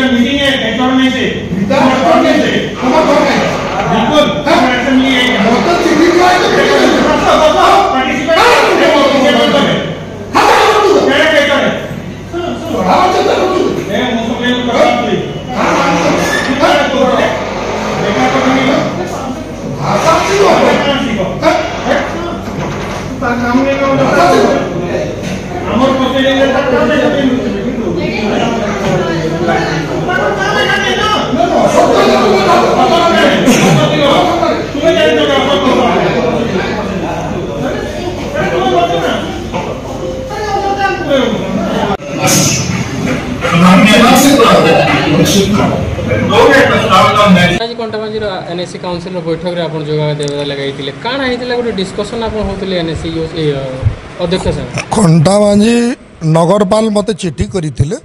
Meeting है में से बिल्कुल कंटाबाजी एनएससी काउंसिल बैठक में आप जोगा लगे कण होता गोटे डिस्कसन आप होते एनएससी अध्यक्ष साहब कंटाबाजी नगरपाल मत चिठी करते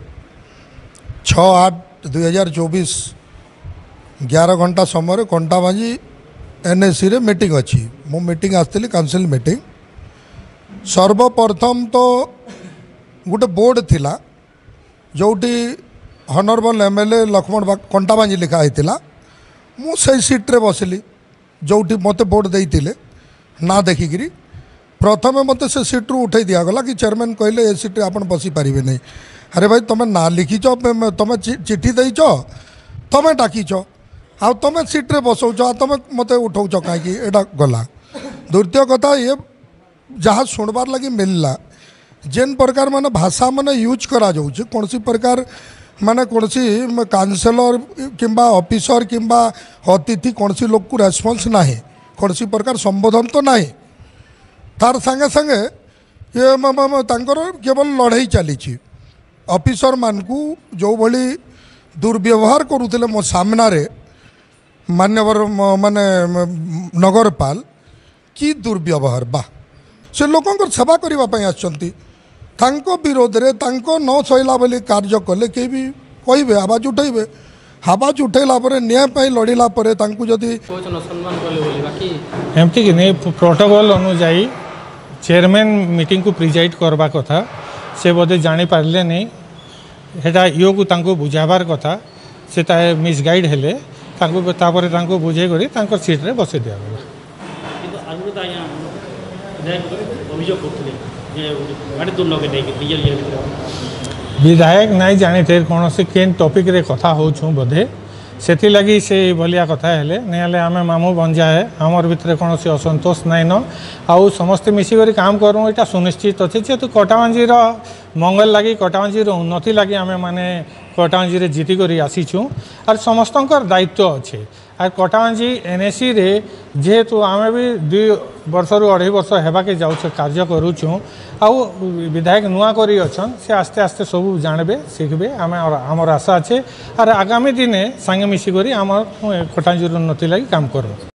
6/8/2024 11 घंटा समय कंटाबाजी एनएससी रे मीटिंग अच्छी मु मीटिंग आसती काउंसिल मीटिंग सर्वप्रथम तो गोटे बोर्ड थिला जोटी हनरबल एमएलए लक्ष्मण कंटाबाजी लिखाई मु से सीट्रे बसली जोटी मत बोर्ड देते ना देखिकी प्रथम मत से सीट्रु उठे दिगला कि चेयरमैन कहले ए सीट्रे आप बसी पारे नहीं। अरे भाई तुम ना लिखीच तुम चिठी देच तुम डाकिच आ तुम सीट्रे बसौच तुम मत उठाऊच कहीं एटा गला। द्वितीय कथा ये जहाँ शुणबार लगी मिलला जेन प्रकार माने भाषा माने यूज करा जाउछ कौन सी प्रकार माने कौन सी काउंसिलर किंबा ऑफिसर किंबा अतिथि कौन सी लोग को रेस्पॉन्स ना कौन सी प्रकार संबोधन तो ना तार संगे संगे ये केवल लड़ाई चली ऑफिसर मान को जो भली दुर्व्यवहार करुले मो सामना रे मान्यवर माने नगरपाल की दुर्व्यवहार बा से लोकंर सेवा करने आसछंती तांको विरोध रे तांको न सैला बोली कार्य कले के भी कहे आवाज उठेबे आवाज उठेला परे न्याय पाई लड़िला परे तांको जदी एमती कि नहीं प्रोटोकॉल अनुजाई चेयरमैन मीटिंग को प्रिजाइड करबा कथा से बोधे जानी पारले नहीं हेटा यो को तांको बुझाबार कथा से ताए मिसगाइड हेले तांको तापरे तांको बुझे करी तांको सीट रे बसे दिया गला विधायक नहीं जानी थे कौन से केन टॉपिक रे कथा होछु बोधे से लगी से भलिया कथा हेले नहीं आम मामू बंजा है आमर भितर कौन से असंतोष नाइन आउ समस्ते मिसिक काम करूँ यहाँ सुनिश्चित अच्छे जेहेतु कटाबांजी मंगल लगी कटाबांजी उन्नति लगी आम मैंने कटाबांजी जीति कर आसीचु और समस्त दायित्व अच्छे और कटाबांजी एनएससी रे जेहेतु आम भी 2 वर्ष रु 2.5 वर्ष होबाके जाऊँ कार्य करूँ आउ विधायक नुआ करी अच्छन से आस्ते आस्ते सब जानबे शिखबे आमर आशा अच्छे और आगामी दिन सांगे मिसिक आम कटाबांजी उन्नति लगी काम करूँ।